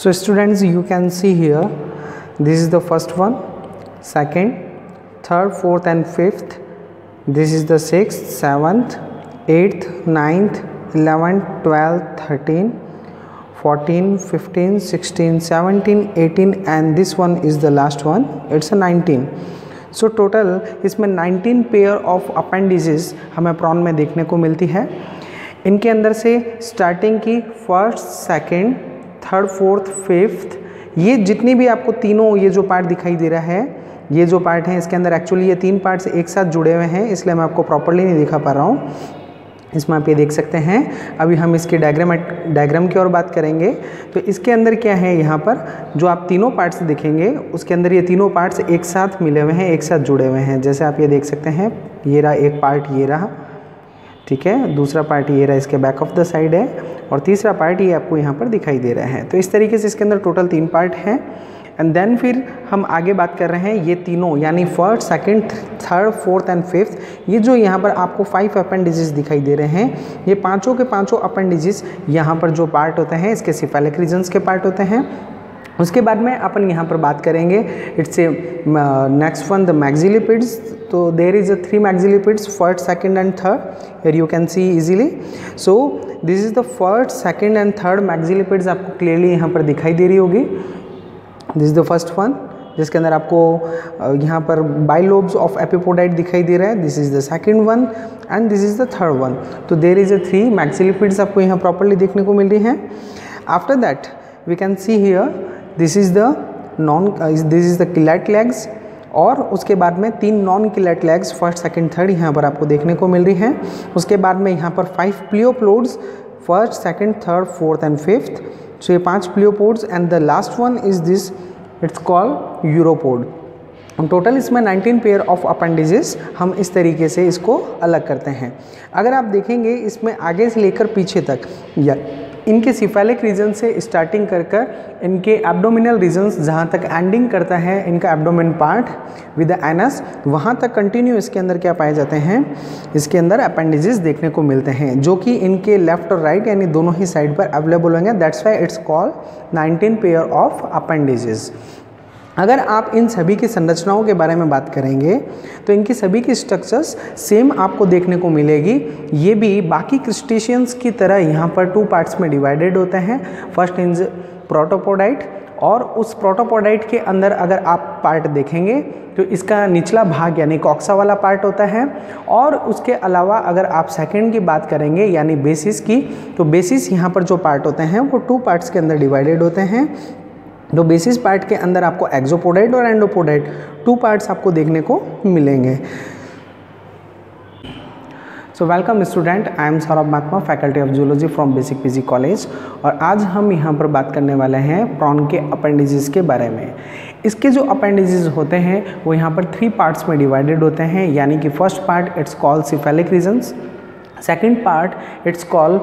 So students, you can see here, this is the first one, second, third, fourth and fifth. This is the 6th, 7th, 8th, 9th, 11th, 12th, 13, 14, 15, 16, 17, 18 and this one is the last one, it's a 19. So total इसमें 19 pair of appendages हमें prawn में देखने को मिलती है। इनके अंदर से स्टार्टिंग की first, second, third, fourth, fifth, ये जितनी भी आपको तीनों ये जो पार्ट दिखाई दे रहा है, ये जो पार्ट है इसके अंदर एक्चुअली ये तीन पार्ट्स एक साथ जुड़े हुए हैं, इसलिए मैं आपको प्रॉपर्ली नहीं दिखा पा रहा हूँ। इसमें आप ये देख सकते हैं। अभी हम इसके डायग्राम की ओर बात करेंगे तो इसके अंदर क्या है, यहाँ पर जो आप तीनों पार्ट्स देखेंगे उसके अंदर ये तीनों पार्ट्स एक साथ मिले हुए हैं, एक साथ जुड़े हुए हैं। जैसे आप ये देख सकते हैं, ये रहा एक पार्ट, ये रहा, ठीक है, दूसरा पार्ट ये रहा, इसके बैक ऑफ द साइड है, और तीसरा पार्ट ये आपको यहाँ पर दिखाई दे रहा है। तो इस तरीके से इसके अंदर टोटल 3 पार्ट हैं। एंड देन फिर हम आगे बात कर रहे हैं ये तीनों यानी first, second, third, fourth and fifth, ये जो यहाँ पर आपको 5 अपेंडिजेस दिखाई दे रहे हैं, ये पांचों के पांचों अपेंडिजेस यहाँ पर जो पार्ट होते हैं इसके सिफेलिक रीजन्स के पार्ट होते हैं। उसके बाद में अपन यहाँ पर बात करेंगे, it's a next one the maxillipeds. तो there is a 3 maxillipeds, first, second and third, here you can see easily. So this is the first, second and third maxillipeds आपको क्लियरली यहाँ पर दिखाई दे रही होगी। This is the first one जिसके अंदर आपको यहाँ पर बाइलोब्स ऑफ एपिपोडाइट दिखाई दे रहा है। This is the second one and this is the third one. तो देर इज अ 3 मैक्सिलिपिड्स आपको यहाँ प्रॉपर्ली देखने को मिल रही हैं। After that we can see here this is the chelate legs, और उसके बाद में 3 non chelate legs first, second, third यहाँ पर आपको देखने को मिल रही हैं। उसके बाद में यहाँ पर 5 pleopods, first, second, third, fourth and fifth. So ये 5 pleopods and the last one is this, it's called uropod. Total इसमें 19 पेयर ऑफ अपेंडिजेस हम इस तरीके से इसको अलग करते हैं। अगर आप देखेंगे इसमें आगे से लेकर पीछे तक या इनके सिफेलिक रीजन से स्टार्टिंग कर कर इनके एब्डोमिनल रीजन्स जहाँ तक एंडिंग करता है इनका abdomen part with the anus, वहाँ तक कंटिन्यू इसके अंदर क्या पाए जाते हैं, इसके अंदर अपेंडिजेस देखने को मिलते हैं जो कि इनके लेफ्ट और राइट यानी दोनों ही साइड पर अवेलेबल होंगे। That's why it's called 19 pair of appendages. अगर आप इन सभी की संरचनाओं के बारे में बात करेंगे तो इनकी सभी की स्ट्रक्चर्स सेम आपको देखने को मिलेगी। ये भी बाकी क्रस्टेशियंस की तरह यहाँ पर 2 पार्ट्स में डिवाइडेड होते हैं। फर्स्ट इज प्रोटोपोडाइट, और उस प्रोटोपोडाइट के अंदर अगर आप पार्ट देखेंगे तो इसका निचला भाग यानी कॉक्सा वाला पार्ट होता है। और उसके अलावा अगर आप सेकंड की बात करेंगे यानी बेसिस की, तो बेसिस यहाँ पर जो पार्ट होते हैं वो 2 पार्ट्स के अंदर डिवाइडेड होते हैं। तो बेसिस पार्ट के अंदर आपको एक्सोपोडाइट और एंडोपोडाइट 2 पार्ट्स आपको देखने को मिलेंगे। So welcome student, I am Saurabh Mahatma, faculty of zoology from basic PG college. और आज हम यहाँ पर बात करने वाले हैं प्रॉन के अपेंडिजेस के बारे में। इसके जो अपेंडिजेस होते हैं वो यहाँ पर 3 पार्ट्स में डिवाइडेड होते हैं, यानी कि first part it's called cephalic regions, second part it's called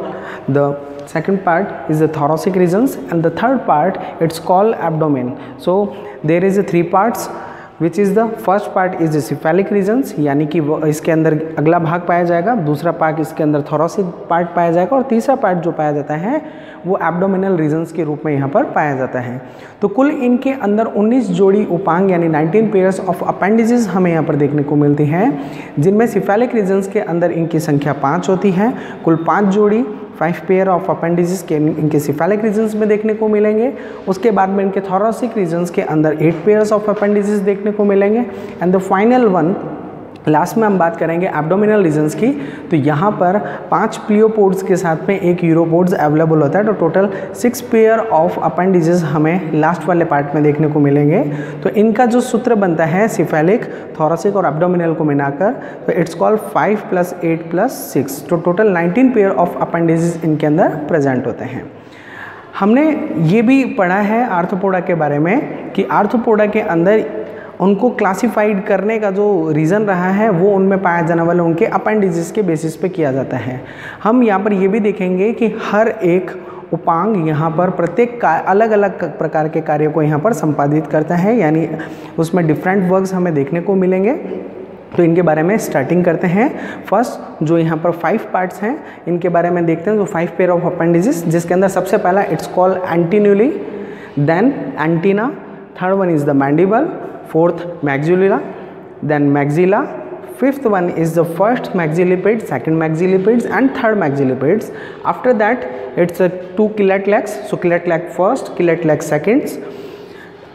the second part is the thoracic regions, and the third part it's called abdomen. So there is a 3 parts which is the first part is the cephalic regions, यानी कि इसके अंदर अगला भाग पाया जाएगा, दूसरा part इसके अंदर thoracic पार्ट पाया जाएगा, और तीसरा पार्ट जो पाया जाता है वो एब्डोमिनल रीजन्स के रूप में यहाँ पर पाया जाता है। तो कुल इनके अंदर 19 जोड़ी उपांग यानी 19 पेयर्स ऑफ अपेंडिजेस हमें यहाँ पर देखने को मिलती हैं, जिनमें सिफेलिक रीजन्स के अंदर इनकी संख्या 5 होती है। कुल 5 जोड़ी 5 पेयर ऑफ अपेंडिजेस के इनके सिफेलिक रीजन्स में देखने को मिलेंगे। उसके बाद में इनके थोरासिक रीजन्स के अंदर 8 पेयर्स ऑफ अपेंडिजेस देखने को मिलेंगे। And the final one last में हम बात करेंगे एब्डोमिनल रीजन्स की, तो यहाँ पर 5 प्लियोपोड्स के साथ में 1 यूरोपोड्स अवेलेबल होता है। तो टोटल 6 पेयर ऑफ अपेंडिजेस हमें लास्ट वाले पार्ट में देखने को मिलेंगे। तो इनका जो सूत्र बनता है सिफेलिक, थोरासिक और एब्डोमिनल को मिलाकर, तो इट्स कॉल्ड 5 + 8 + 6। तो टोटल 19 पेयर ऑफ अपेंडिजेस इनके अंदर प्रेजेंट होते हैं। हमने ये भी पढ़ा है आर्थ्रोपोडा के बारे में कि आर्थ्रोपोडा के अंदर उनको क्लासिफाइड करने का जो रीज़न रहा है वो उनमें पाया जाने वाले उनके अपेंडिजेस के बेसिस पे किया जाता है। हम यहाँ पर ये भी देखेंगे कि हर एक उपांग यहाँ पर प्रत्येक अलग अलग प्रकार के कार्य को यहाँ पर संपादित करता है, यानी उसमें डिफरेंट वर्क्स हमें देखने को मिलेंगे। तो इनके बारे में स्टार्टिंग करते हैं। फर्स्ट जो यहाँ पर 5 पार्ट्स हैं इनके बारे में देखते हैं। तो 5 पेयर ऑफ अपेंडिजेस, जिसके अंदर सबसे पहला it's called antennule, then antenna, third one is the mandible, fourth maxilla, then maxilla, fifth one is the first maxilliped, second maxillipeds and third maxillipeds. After that it's a 2 killet legs, so killet leg first, killet leg seconds.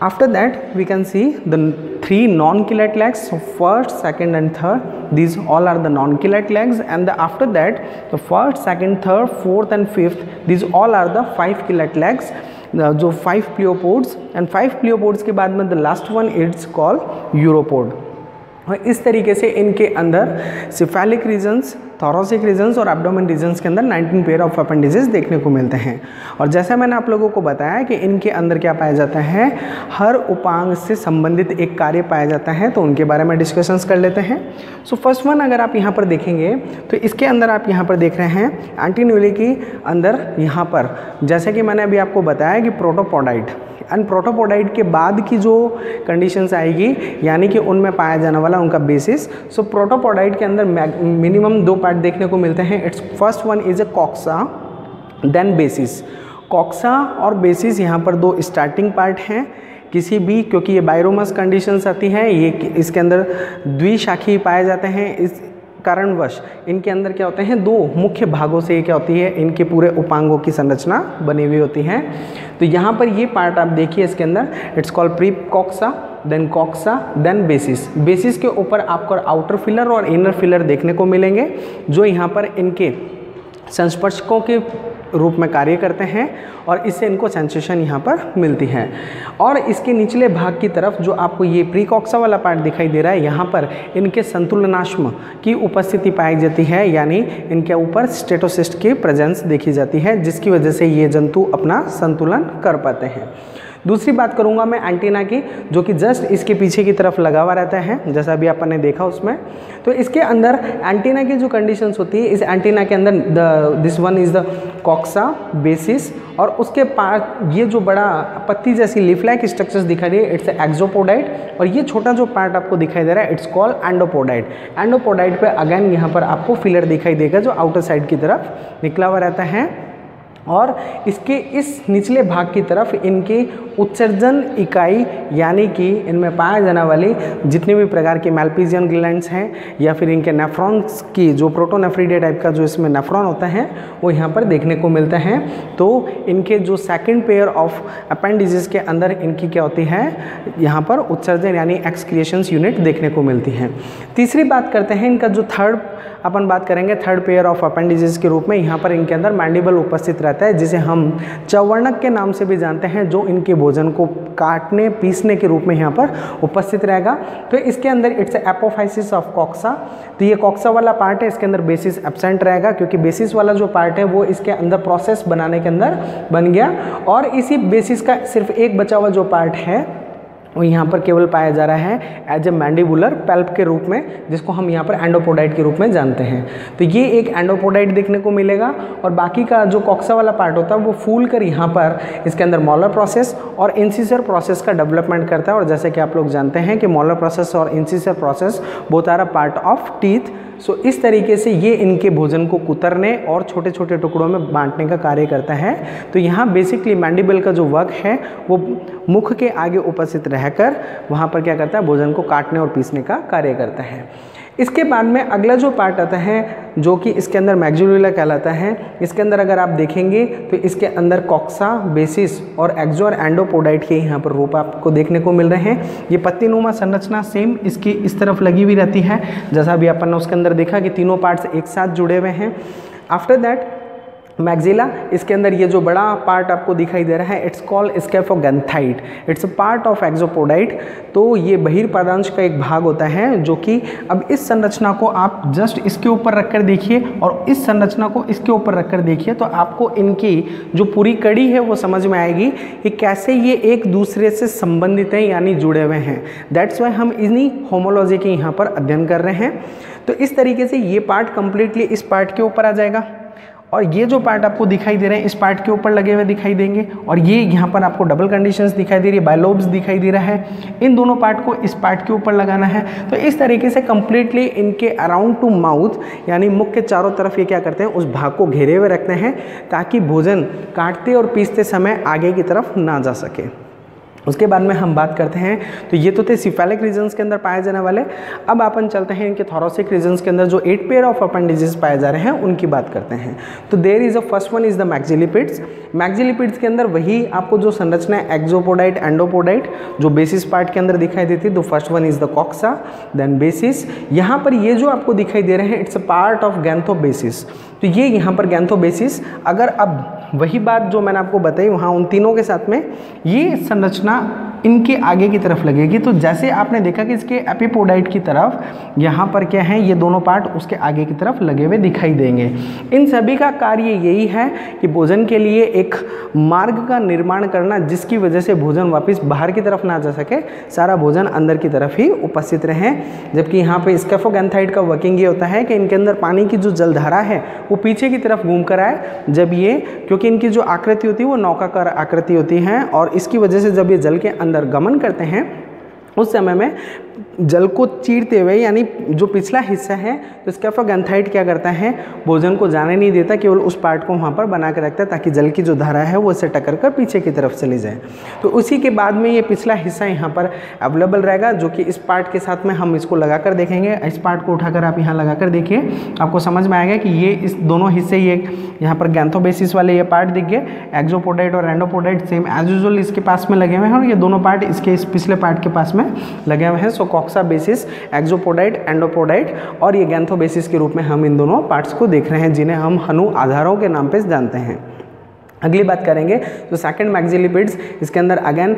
After that we can see the 3 non-killet legs, so first, second and third, these all are the non-killet legs, and after that the first, second, third, fourth and fifth, these all are the 5 killet legs, जो 5 pleopods, and 5 प्लियोपोड्स के बाद में the last one it's called uropod. और इस तरीके से इनके अंदर सिफेलिक रीजन्स, थोरेसिक रीजन्स और एब्डोमेन रीजन्स के अंदर 19 पेयर ऑफ अपेंडिसेस देखने को मिलते हैं। और जैसा मैंने आप लोगों को बताया कि इनके अंदर क्या पाया जाता है, हर उपांग से संबंधित एक कार्य पाया जाता है, तो उनके बारे में डिस्कशंस कर लेते हैं। सो फर्स्ट वन अगर आप यहाँ पर देखेंगे तो इसके अंदर आप यहाँ पर देख रहे हैं एंटीन्यूली के अंदर यहाँ पर, जैसे कि मैंने अभी आपको बताया कि प्रोटोपोडाइट एंड प्रोटोपोडाइट के बाद की जो कंडीशंस आएगी यानी कि उनमें पाया जाने वाला उनका बेसिस। सो प्रोटोपोडाइट के अंदर मिनिमम 2 पार्ट देखने को मिलते हैं। It's first one is a coxa, then basis. Coxa और बेसिस यहाँ पर 2 स्टार्टिंग पार्ट हैं किसी भी, क्योंकि ये बायरोमस कंडीशंस आती हैं, ये इसके अंदर द्विशाखी पाए जाते हैं। इस कारणवश इनके अंदर क्या होते हैं, 2 मुख्य भागों से क्या होती है, इनके पूरे उपांगों की संरचना बनी हुई होती है। तो यहाँ पर ये पार्ट आप देखिए इसके अंदर, it's called pre coxa, then basis. Basis के ऊपर आपको आउटर फिलर और इनर फिलर देखने को मिलेंगे, जो यहाँ पर इनके संस्पर्शकों के रूप में कार्य करते हैं और इससे इनको सेंसेशन यहाँ पर मिलती है। और इसके निचले भाग की तरफ जो आपको ये प्रीकॉक्सा वाला पार्ट दिखाई दे रहा है, यहाँ पर इनके संतुलनाश्म की उपस्थिति पाई जाती है, यानी इनके ऊपर स्टेटोसिस्ट की प्रेजेंस देखी जाती है, जिसकी वजह से ये जंतु अपना संतुलन कर पाते हैं। दूसरी बात करूंगा मैं एंटीना की, जो कि जस्ट इसके पीछे की तरफ लगा हुआ रहता है, जैसा अभी अपन ने देखा उसमें। तो इसके अंदर एंटीना की जो कंडीशंस होती है, इस एंटीना के अंदर this one is the coxa, basis, और उसके पास ये जो बड़ा पत्ती जैसी लीफ लाइक स्ट्रक्चर्स दिखाई दे, इट्स एक्सोपोडाइट, और ये छोटा जो पार्ट आपको दिखाई दे रहा है इट्स कॉल्ड एंडोपोडाइट। एंडोपोडाइट पे अगेन यहाँ पर आपको फिलर दिखाई देगा जो आउटर साइड की तरफ निकला हुआ रहता है, और इसके इस निचले भाग की तरफ इनकी उत्सर्जन इकाई यानी कि इनमें पाए जाने वाली जितने भी प्रकार के मैल्पीजियन ग्लैंड्स हैं या फिर इनके नेफ्रॉन्स की जो प्रोटोनेफ्रिडे टाइप का जो इसमें नेफ्रॉन होता है वो यहाँ पर देखने को मिलते हैं। तो इनके जो सेकंड पेयर ऑफ अपेंडिसेस के अंदर इनकी क्या होती है, यहाँ पर उत्सर्जन यानी एक्सक्रिएशंस यूनिट देखने को मिलती है। तीसरी बात करते हैं इनका जो थर्ड अपन बात करेंगे, थर्ड पेयर ऑफ अपेंडिसेस के रूप में यहाँ पर इनके अंदर मैंडिबल उपस्थित रहता है, जिसे हम चवर्णक के नाम से भी जानते हैं, जो इनके भोजन को काटने पीसने के रूप में यहाँ पर उपस्थित रहेगा। तो इसके अंदर इट्स एपोफाइसिस ऑफ कॉक्सा, तो ये कॉक्सा वाला पार्ट है, इसके अंदर बेसिस एब्सेंट रहेगा, क्योंकि बेसिस वाला जो पार्ट है वो इसके अंदर प्रोसेस बनाने के अंदर बन गया, और इसी बेसिस का सिर्फ एक बचा हुआ जो पार्ट है वो यहाँ पर केवल पाया जा रहा है एज ए मैंडिबुलर पल्प के रूप में, जिसको हम यहाँ पर एंडोपोडाइट के रूप में जानते हैं। तो ये एक एंडोपोडाइट देखने को मिलेगा, और बाकी का जो कॉक्सा वाला पार्ट होता है वो फूल कर यहाँ पर इसके अंदर मॉलर प्रोसेस और इंसिसर प्रोसेस का डेवलपमेंट करता है। और जैसे कि आप लोग जानते हैं कि मॉलर प्रोसेस और incisor process both are a part of teeth. So इस तरीके से ये इनके भोजन को कुतरने और छोटे छोटे टुकड़ों में बांटने का कार्य करता है। तो यहाँ बेसिकली मैंडिबल का जो वर्क है वो मुख के आगे उपस्थित रहकर वहाँ पर क्या करता है, भोजन को काटने और पीसने का कार्य करता है। इसके बाद में अगला जो पार्ट आता है जो कि इसके अंदर मैक्सिलुला कहलाता है। इसके अंदर अगर आप देखेंगे तो इसके अंदर कॉक्सा, बेसिस और एक्सो और एंडोपोडाइट के यहाँ पर रूप आपको देखने को मिल रहे हैं। ये पत्तीनुमा संरचना सेम इसकी इस तरफ लगी हुई रहती है, जैसा भी अपन ने उसके अंदर देखा कि तीनों पार्ट्स एक साथ जुड़े हुए हैं। आफ्टर दैट मैक्सिला, इसके अंदर ये जो बड़ा पार्ट आपको दिखाई दे रहा है it's called scaphognathite, it's a part of exopodite. तो ये बहिर्पादांश का एक भाग होता है, जो कि अब इस संरचना को आप जस्ट इसके ऊपर रखकर देखिए और इस संरचना को इसके ऊपर रखकर देखिए, तो आपको इनकी जो पूरी कड़ी है वो समझ में आएगी कि कैसे ये एक दूसरे से संबंधित हैं यानी जुड़े हुए हैं। दैट्स वाई हम इन्हीं होमोलॉजी के यहाँ पर अध्ययन कर रहे हैं। तो इस तरीके से ये पार्ट कंप्लीटली इस पार्ट के ऊपर आ जाएगा, और ये जो पार्ट आपको दिखाई दे रहे हैं इस पार्ट के ऊपर लगे हुए दिखाई देंगे, और ये यहाँ पर आपको डबल कंडीशंस दिखाई दे रही है, बायलोब्स दिखाई दे रहा है। इन दोनों पार्ट को इस पार्ट के ऊपर लगाना है। तो इस तरीके से कंप्लीटली इनके अराउंड टू माउथ यानी मुख के चारों तरफ ये क्या करते हैं, उस भाग को घेरे हुए रखते हैं ताकि भोजन काटते और पीसते समय आगे की तरफ ना जा सके। उसके बाद में हम बात करते हैं, तो ये तो थे सिफेलिक रीजन्स के अंदर पाए जाने वाले। अब अपन चलते हैं इनके थोरेसिक रीजन्स के अंदर जो 8 पेयर ऑफ अपेंडिजेस पाए जा रहे हैं उनकी बात करते हैं। तो there is a first one is the maxillipeds. Maxillipeds के अंदर वही आपको जो संरचना है एक्सोपोडाइट एंडोपोडाइट जो बेसिस पार्ट के अंदर दिखाई देती है। तो first one is the coxa, then basis. यहाँ पर ये जो आपको दिखाई दे रहे हैं it's a part of gnathobasis. तो ये यहाँ पर गैंथोबेसिस। अगर अब वही बात जो मैंने आपको बताई वहाँ उन तीनों के साथ में ये संरचना इनके आगे की तरफ लगेगी। तो जैसे आपने देखा कि इसके एपिपोडाइट की तरफ यहाँ पर क्या है, ये दोनों पार्ट उसके आगे की तरफ लगे हुए दिखाई देंगे। इन सभी का कार्य यही है कि भोजन के लिए एक मार्ग का निर्माण करना जिसकी वजह से भोजन वापस बाहर की तरफ ना जा सके, सारा भोजन अंदर की तरफ ही उपस्थित रहे। जबकि यहाँ पे स्केफोगैंथाइड का वर्किंग ये होता है कि इनके अंदर पानी की जो जलधारा है वो पीछे की तरफ घूम कर आए, जब ये क्योंकि इनकी जो आकृति होती है वो नौकाकार आकृति होती है, और इसकी वजह से जब ये जल के अंदर गमन करते हैं उस समय में जल को चीरते हुए यानी जो पिछला हिस्सा है तो स्केफोगैंथाइड क्या करता है, भोजन को जाने नहीं देता, केवल उस पार्ट को वहाँ पर बना के रखता है ताकि जल की जो धारा है वो इससे टकर कर पीछे की तरफ चली जाए। तो उसी के बाद में ये पिछला हिस्सा यहाँ पर अवेलेबल रहेगा, जो कि इस पार्ट के साथ में हम इसको लगा कर देखेंगे। इस पार्ट को उठाकर आप यहाँ लगा कर देखिए, आपको समझ में आएगा कि ये इस दोनों हिस्से, ये यहाँ पर गैंथोबेसिस वाले ये पार्ट दिख गए, एक्सोपोडाइट और एंडोपोडाइट सेम एज यूजुअल इसके पास में लगे हुए हैं, और ये दोनों पार्ट इसके इस पिछले पार्ट के पास में लगे हुए हैं। सो कॉक्सा बेसिस, एक्सोपोडाइट, एंडोपोडाइट और ये गैंथोबेसिस के रूप में हम इन दोनों पार्ट्स को देख रहे हैं जिन्हें हम हनु आधारों के नाम पे जानते हैं। अगली बात करेंगे तो सेकंड मैक्सिलिपिड्स, इसके अंदर अगेन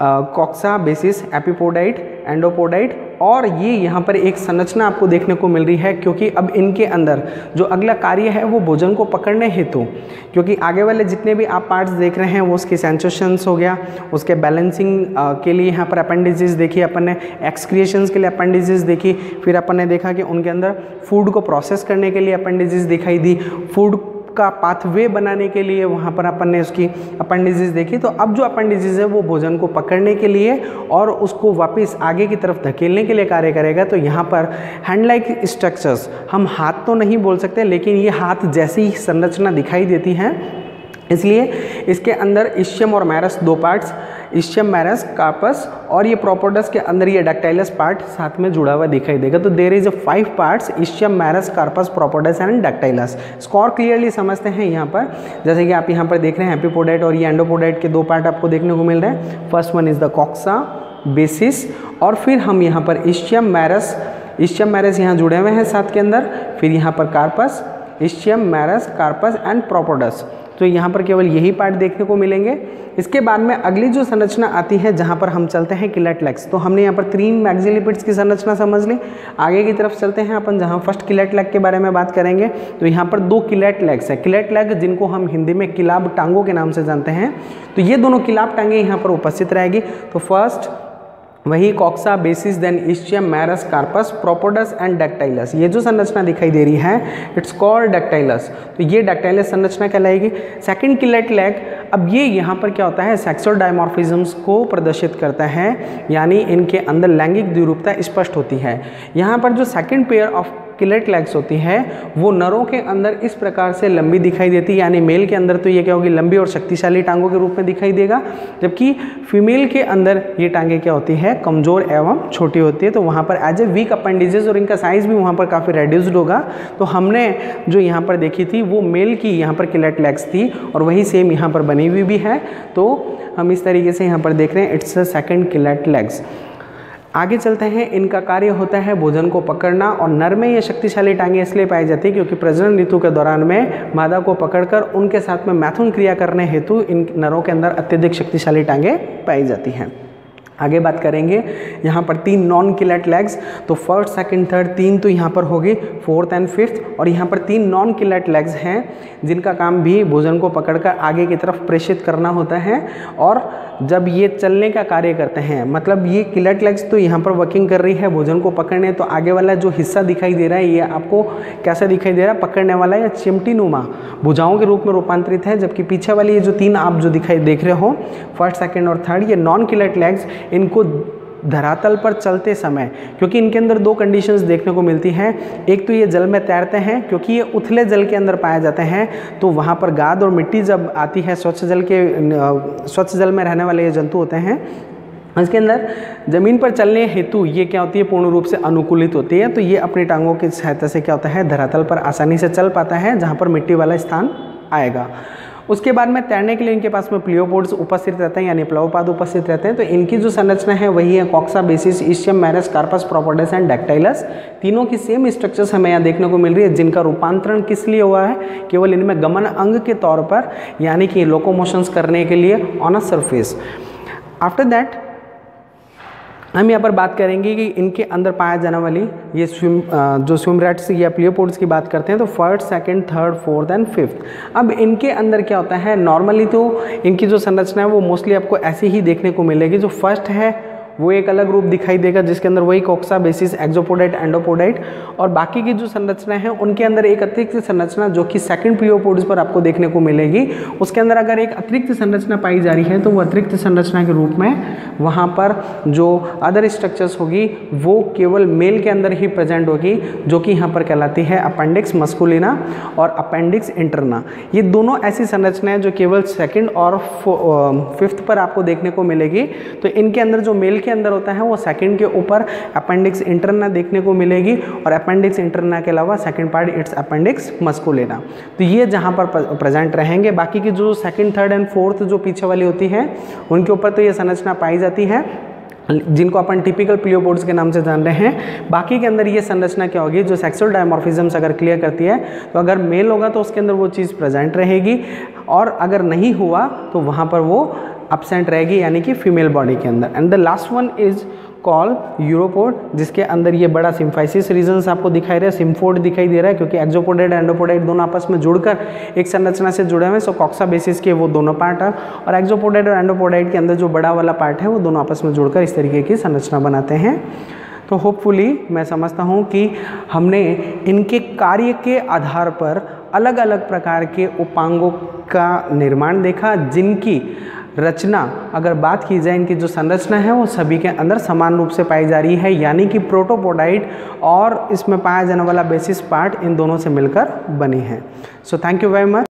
कॉक्सा बेसिस, एपिपोडाइट, एंडोपोडाइट, और ये यहाँ पर एक संरचना आपको देखने को मिल रही है क्योंकि अब इनके अंदर जो अगला कार्य है वो भोजन को पकड़ने हेतु, क्योंकि आगे वाले जितने भी आप पार्ट्स देख रहे हैं वो उसके सेंसेशंस हो गया, उसके बैलेंसिंग के लिए यहाँ पर अपेंडिजेस देखी अपन ने, एक्सक्रिएशंस के लिए अपेंडिजेस देखी, फिर अपन ने देखा कि उनके अंदर फूड को प्रोसेस करने के लिए अपेंडिजेस दिखाई दी, फूड का पाथवे बनाने के लिए वहाँ पर अपन ने उसकी अपेंडिजेस देखी। तो अब जो अपेंडिजेस है वो भोजन को पकड़ने के लिए और उसको वापस आगे की तरफ धकेलने के लिए कार्य करेगा। तो यहाँ पर हैंड लाइक स्ट्रक्चर्स, हम हाथ तो नहीं बोल सकते लेकिन ये हाथ जैसी संरचना दिखाई देती है, इसलिए इसके अंदर इश्चियम और मैरस दो पार्ट्स, इश्चियम, मैरस, कार्पस, और ये प्रोपोडस के अंदर ये डक्टाइलस पार्ट साथ में जुड़ा हुआ दिखाई देगा। तो there is a 5 parts, ischium, merus, carpus, propodus and dactylus. स्कोर क्लियरली समझते हैं यहाँ पर, जैसे कि आप यहाँ पर देख रहे हैं एपिपोडाइट और ये एंडोपोडाइट के 2 पार्ट आपको देखने को मिल रहे हैं। First one is the coxa basis, और फिर हम यहाँ पर इश्चियम, मैरस, इश्चियम, मैरस यहाँ जुड़े हुए हैं साथ के अंदर, फिर यहाँ पर corpus, ischium, merus, corpus and प्रोपोडस। तो यहाँ पर केवल यही पार्ट देखने को मिलेंगे। इसके बाद में अगली जो संरचना आती है जहाँ पर हम चलते हैं किलेट लेग्स। तो हमने यहाँ पर 3 मैक्सिलिपिड्स की संरचना समझ ली। आगे की तरफ चलते हैं अपन, जहाँ फर्स्ट किलेट लेग के बारे में बात करेंगे। तो यहाँ पर 2 किलेट लेग्स है, किलेट लेग जिनको हम हिंदी में किलाब टांगों के नाम से जानते हैं। तो ये दोनों किलाब टांगे यहाँ पर उपस्थित रहेगी। तो फर्स्ट वही coxa basis, then ischium, merus, carpus, propodus and dactylus. ये जो संरचना दिखाई दे रही है इट्स कॉल्ड डक्टाइलस। तो ये डक्टाइलस संरचना कहलाएगी। सेकंड किलेट लेग, अब ये यहाँ पर क्या होता है, सेक्सुअल डायमॉर्फिज्म्स को प्रदर्शित करता है, यानी इनके अंदर लैंगिक द्विरूपता स्पष्ट होती है। यहाँ पर जो second pair of chelate legs होती है वो नरों के अंदर इस प्रकार से लंबी दिखाई देती है, यानी मेल के अंदर तो ये क्या होगी, लंबी और शक्तिशाली टांगों के रूप में दिखाई देगा, जबकि फीमेल के अंदर ये टांगे क्या होती है, कमज़ोर एवं छोटी होती है। तो वहाँ पर एज ए वीक अपेंडिजेस, और इनका साइज भी वहाँ पर काफ़ी रेड्यूस्ड होगा। तो हमने जो यहाँ पर देखी थी वो मेल की यहाँ पर किलेट लेग्स थी, और वही सेम यहाँ पर बनी हुई भी है। तो हम इस तरीके से यहाँ पर देख रहे हैं it's a second chelate legs. आगे चलते हैं, इनका कार्य होता है भोजन को पकड़ना, और नर में ये शक्तिशाली टांगे इसलिए पाई जाती है क्योंकि प्रजनन ऋतु के दौरान में मादा को पकड़कर उनके साथ में मैथुन क्रिया करने हेतु इन नरों के अंदर अत्यधिक शक्तिशाली टांगे पाई जाती हैं। आगे बात करेंगे यहाँ पर 3 नॉन किलेट लेग्स, तो फर्स्ट सेकंड थर्ड 3 तो यहाँ पर होगी, फोर्थ एंड फिफ्थ, और यहाँ पर 3 नॉन किलेट लेग्स हैं जिनका काम भी भोजन को पकड़कर आगे की तरफ प्रेषित करना होता है। और जब ये चलने का कार्य करते हैं, मतलब ये किलेट लेग्स तो यहाँ पर वर्किंग कर रही है भोजन को पकड़ने, तो आगे वाला जो हिस्सा दिखाई दे रहा है ये आपको कैसा दिखाई दे रहा है, पकड़ने वाला या चिमटी नुमा भुजाओं के रूप में रूपांतरित है। जबकि पीछे वाली ये जो 3 आप जो देख रहे हो फर्स्ट सेकंड और थर्ड, ये नॉन किलेट लेग्स, इनको धरातल पर चलते समय, क्योंकि इनके अंदर 2 कंडीशंस देखने को मिलती हैं, एक तो ये जल में तैरते हैं क्योंकि ये उथले जल के अंदर पाए जाते हैं, तो वहाँ पर गाद और मिट्टी जब आती है, स्वच्छ जल में रहने वाले ये जंतु होते हैं, इसके अंदर ज़मीन पर चलने हेतु ये क्या होती है, पूर्ण रूप से अनुकूलित होती है। तो ये अपनी टांगों की सहायता से क्या होता है, धरातल पर आसानी से चल पाता है जहाँ पर मिट्टी वाला स्थान आएगा। उसके बाद में तैरने के लिए इनके पास में प्लियोपोड्स उपस्थित रहते हैं, यानी प्लवपाद उपस्थित रहते हैं। तो इनकी जो संरचना है वही है coxa, basis, ischium, merus, carpus, propodus and dactylus. तीनों की सेम स्ट्रक्चर्स हमें यहाँ देखने को मिल रही है, जिनका रूपांतरण किस लिए हुआ है, केवल इनमें गमन अंग के तौर पर, यानी कि लोकोमोशंस करने के लिए on a surface. After that हम यहाँ पर बात करेंगे कि इनके अंदर पाया जाने वाली ये जो स्विम रैट्स या प्लियोपोड्स की बात करते हैं, तो first second third fourth and fifth. अब इनके अंदर क्या होता है, नॉर्मली तो इनकी जो संरचना है वो मोस्टली आपको ऐसे ही देखने को मिलेगी। जो फर्स्ट है वो एक अलग रूप दिखाई देगा, जिसके अंदर वही कॉक्सा, बेसिस, एक्सोपोडाइट, एंडोपोडाइट, और बाकी की जो संरचना है उनके अंदर एक अतिरिक्त संरचना जो कि सेकंड प्लियोपोड्स पर आपको देखने को मिलेगी। उसके अंदर अगर एक अतिरिक्त संरचना पाई जा रही है तो वो अतिरिक्त संरचना के रूप में वहाँ पर जो अदर स्ट्रक्चर्स होगी वो केवल मेल के अंदर ही प्रेजेंट होगी, जो कि यहाँ पर कहलाती है अपेंडिक्स मस्कुलिना और अपेंडिक्स इंटरना। ये दोनों ऐसी संरचनाएं जो केवल सेकंड और फिफ्थ पर आपको देखने को मिलेगी। तो इनके अंदर जो मेल के अंदर होता है वो सेकंड के ऊपर अपेंडिक्स इंटरना देखने को मिलेगी, और अपेंडिक्स इंटरना के अलावा सेकंड पार्ट इट्स अपेंडिक्स मस्कुलिना। तो ये जहाँ पर प्रेजेंट रहेंगे। बाकी की जो सेकंड थर्ड एंड फोर्थ जो पीछे वाली होती है उनके ऊपर तो ये संरचना पाई जाती है, जिनको अपन टिपिकल प्लियोपोड्स के नाम से जान रहे हैं। बाकी के अंदर ये संरचना क्या होगी, जो सेक्सुअल डायमॉर्फिज्म्स अगर क्लियर करती है, तो अगर मेल होगा तो उसके अंदर वो चीज़ प्रेजेंट रहेगी, और अगर नहीं हुआ तो वहाँ पर वो एब्सेंट रहेगी, यानी कि फीमेल बॉडी के अंदर। And the last one is call uropod, जिसके अंदर ये बड़ा सिम्फाइसिस रीजन्स आपको दिखाई रहे, सिम्फोड दिखाई दे रहा है, क्योंकि एक्सोपोडाइट एंडोपोडाइट दोनों आपस में जुड़कर एक संरचना से जुड़े हुए हैं। सो कॉक्सा बेसिस के वो दोनों पार्ट है, और एक्सोपोडाइट और एंडोपोडाइट के अंदर जो बड़ा वाला पार्ट है वो दोनों आपस में जुड़कर इस तरीके की संरचना बनाते हैं। तो होपफुली मैं समझता हूँ कि हमने इनके कार्य के आधार पर अलग अलग प्रकार के उपांगों का निर्माण देखा, जिनकी रचना अगर बात की जाए, इनकी जो संरचना है वो सभी के अंदर समान रूप से पाई जा रही है, यानी कि प्रोटोपोडाइट और इसमें पाया जाने वाला बेसिस पार्ट इन दोनों से मिलकर बनी है। So thank you very much.